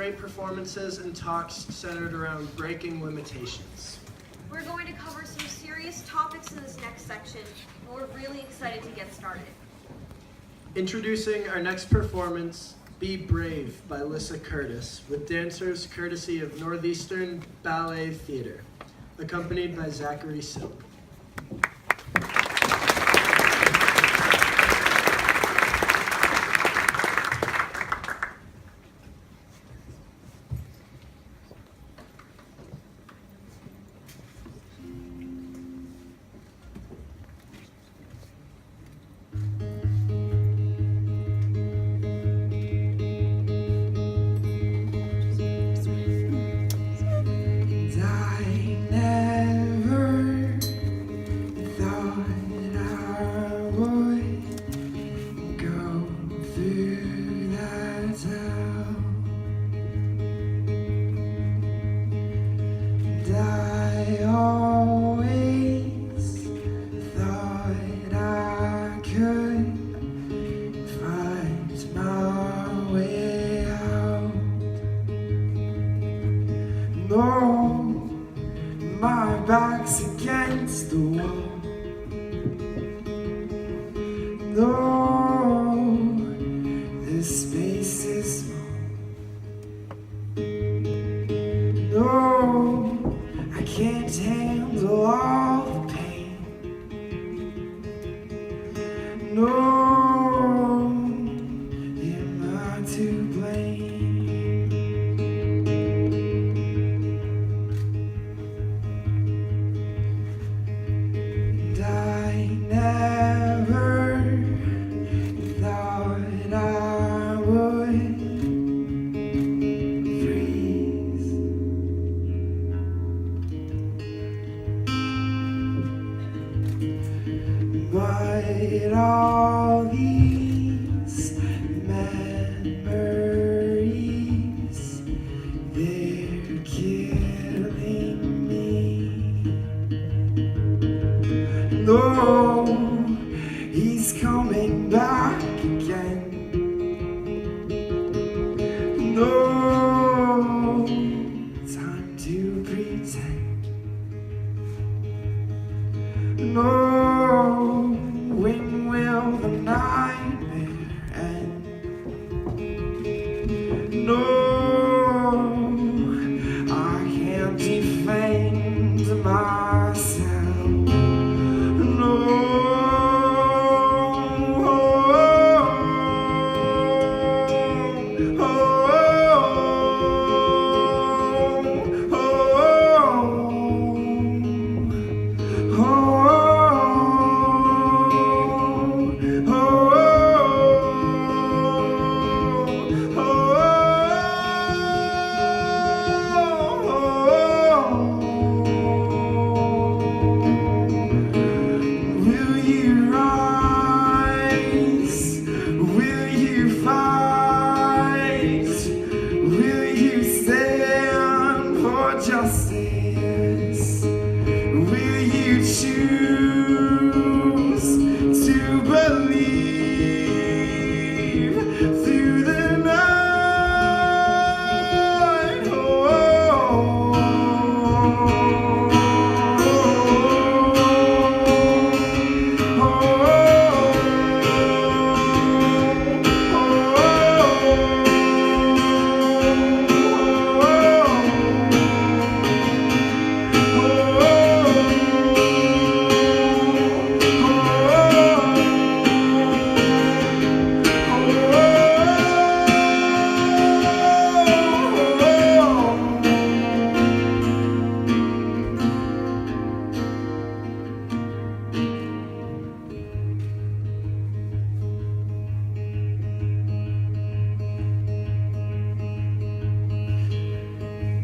great performances and talks centered around breaking limitations. We're going to cover some serious topics in this next section, and we're really excited to get started. Introducing our next performance, Be Brave by Lissa Curtis, with dancers courtesy of Northeastern Ballet Theatre, accompanied by Zachary Silk. My back's against the wall. No, this space is small. No, I can't handle all the pain. No, am I to blame? But all these memories, they're killing me. No, he's coming back again. No, time to pretend. No, when will the nightmare end? No, I can't defend myself. No. Justice, will you choose to believe through the night?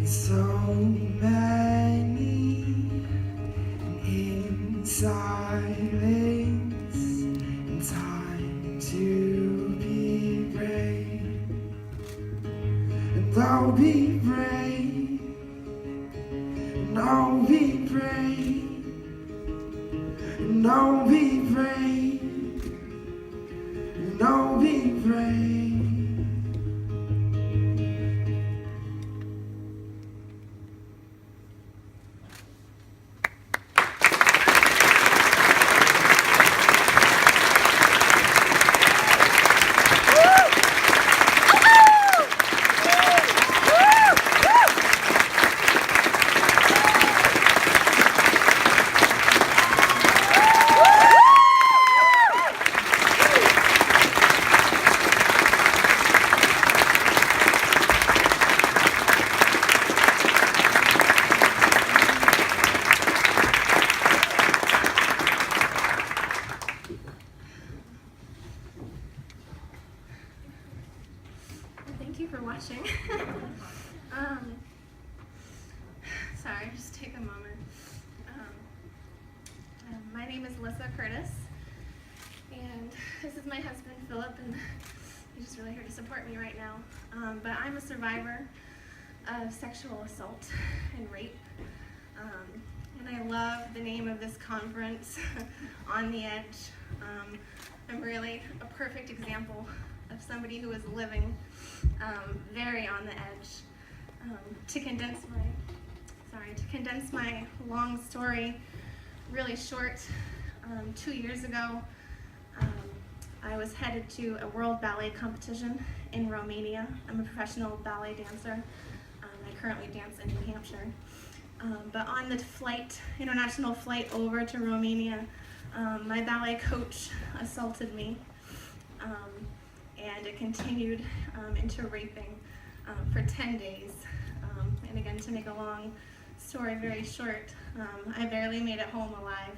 So many in silence, and time to be brave, and I'll be brave, and I'll be brave, and I'll be brave, and I'll be brave. Sorry, just take a moment. My name is Lissa Curtis, and this is my husband, Philip, and he's just really here to support me right now. But I'm a survivor of sexual assault and rape, and I love the name of this conference, On the Edge. I'm really a perfect example of somebody who is living very on the edge. To condense my long story really short, 2 years ago, I was headed to a world ballet competition in Romania. I'm a professional ballet dancer. I currently dance in New Hampshire. But on the international flight over to Romania, my ballet coach assaulted me, and it continued into raping for 10 days. And again, to make a long story very short, I barely made it home alive.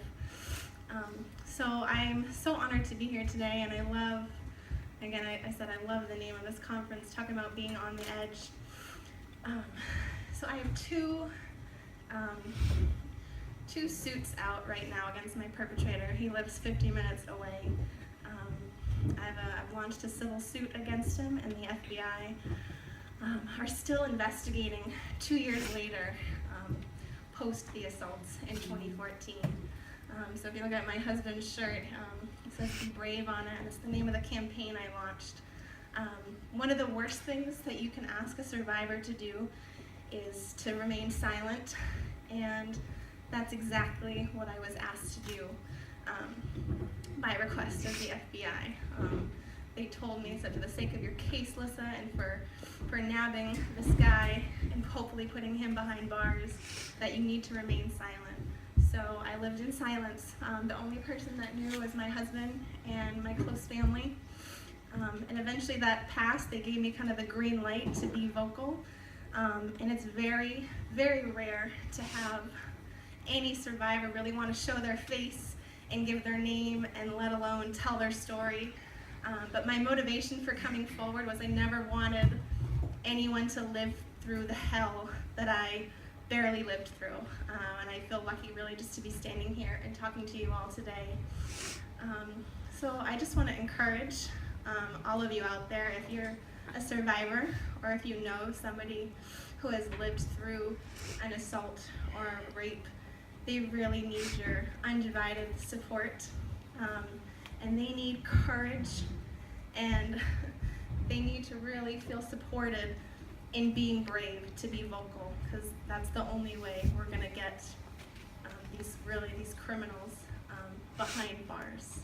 So I'm so honored to be here today, and I love, again, I said I love the name of this conference, talking about being on the edge. So I have two suits out right now against my perpetrator. He lives 50 minutes away. I've launched a civil suit against him, and the FBI are still investigating 2 years later, post the assaults in 2014. So if you look at my husband's shirt, it says "Be Brave" on it, and it's the name of the campaign I launched. One of the worst things that you can ask a survivor to do is to remain silent, and that's exactly what I was asked to do by request of the FBI. They told me, said, for the sake of your case, Lissa, and for nabbing this guy and hopefully putting him behind bars, that you need to remain silent. So I lived in silence. The only person that knew was my husband and my close family. And eventually that passed. They gave me kind of the green light to be vocal. And it's very, very rare to have any survivor really want to show their face and give their name, and let alone tell their story. But my motivation for coming forward was I never wanted anyone to live through the hell that I barely lived through. And I feel lucky really just to be standing here and talking to you all today. So I just want to encourage all of you out there, if you're a survivor or if you know somebody who has lived through an assault or a rape, they really need your undivided support. And they need courage, and they need to really feel supported in being brave to be vocal, because that's the only way we're going to get these criminals behind bars.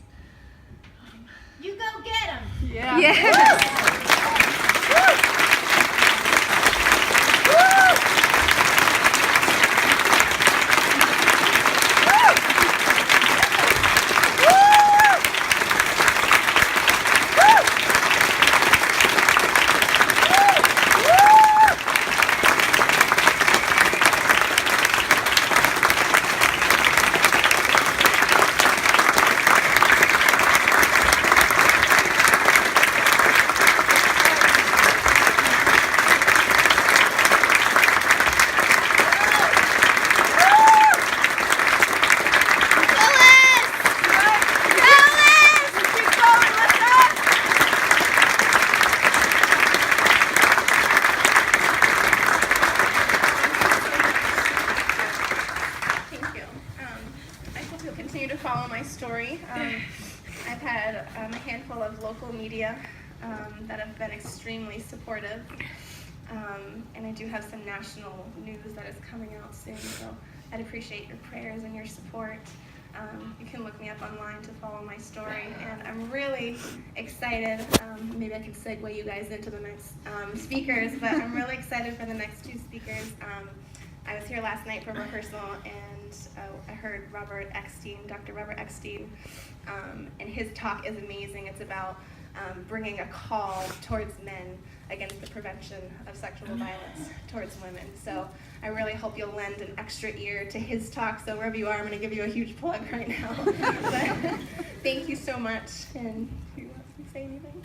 You go get them! Yeah. Yes. I've had a handful of local media that have been extremely supportive, and I do have some national news that is coming out soon, so I'd appreciate your prayers and your support. You can look me up online to follow my story, and I'm really excited. Maybe I can segue you guys into the next speakers, but I'm really excited for the next two speakers. I was here last night for rehearsal, and I heard Dr. Robert Eckstein, and his talk is amazing. It's about bringing a call towards men against the prevention of sexual violence towards women. So I really hope you'll lend an extra ear to his talk. So wherever you are, I'm going to give you a huge plug right now. But thank you so much. And do you want to say anything?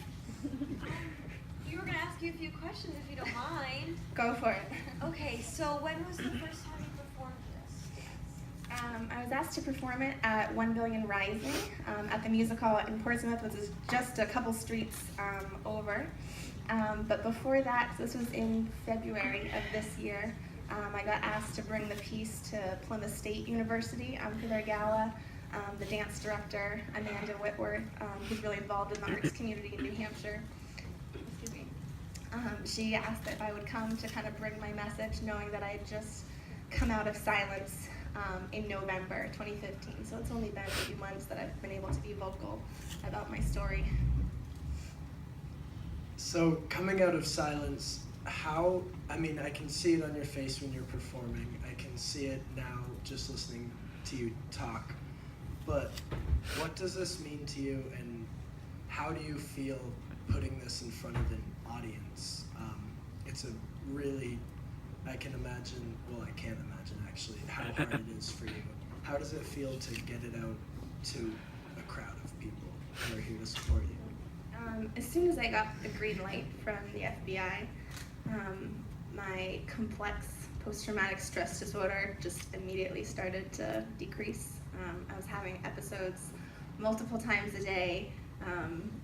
You were going to ask you a few questions if you don't mind. Go for it. Okay, so when was the first time you performed this dance? I was asked to perform it at 1 Billion Rising at the music hall in Portsmouth, which is just a couple streets over. But before that, this was in February of this year, I got asked to bring the piece to Plymouth State University for their gala. The dance director, Amanda Whitworth, who's really involved in the arts community in New Hampshire, excuse me, she asked if I would come to kind of bring my message, knowing that I had just come out of silence in November 2015. So it's only been a few months that I've been able to be vocal about my story. So coming out of silence, I can see it on your face when you're performing. I can see it now just listening to you talk. But what does this mean to you, and how do you feel putting this in front of an audience? It's a really, I can't imagine actually how hard it is for you. How does it feel to get it out to a crowd of people who are here to support you? As soon as I got the green light from the FBI, my complex post-traumatic stress disorder just immediately started to decrease. I was having episodes multiple times a day,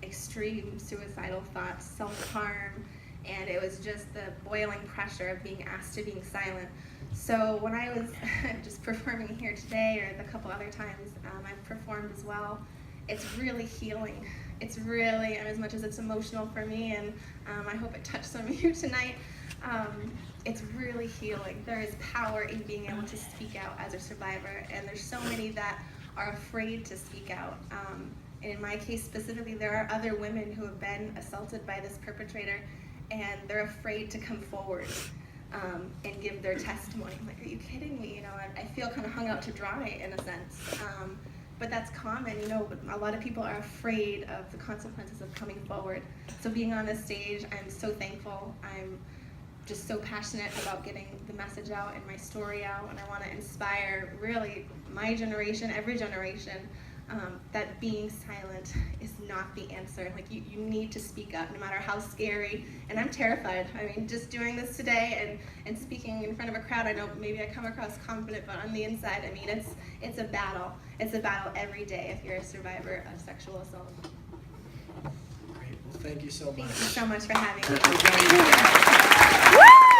extreme suicidal thoughts, self-harm, and it was just the boiling pressure of being asked to being silent. So when I was just performing here today, or the couple other times I've performed as well, it's really healing. It's really, and as much as it's emotional for me, and I hope it touched some of you tonight, it's really healing. There is power in being able to speak out as a survivor, and there's so many that are afraid to speak out. And in my case specifically, there are other women who have been assaulted by this perpetrator, and they're afraid to come forward and give their testimony. I'm like, are you kidding me? You know, I feel kind of hung out to dry in a sense. But that's common, you know, a lot of people are afraid of the consequences of coming forward. So being on this stage, I'm so thankful. I'm just so passionate about getting the message out and my story out, and I want to inspire really my generation, every generation, that being silent is not the answer. Like you need to speak up no matter how scary, and I'm terrified. I mean, just doing this today and speaking in front of a crowd, I know maybe I come across confident, but on the inside, I mean, it's a battle. It's a battle every day if you're a survivor of sexual assault. Great, well thank you so much. Thank you so much for having me. Woo!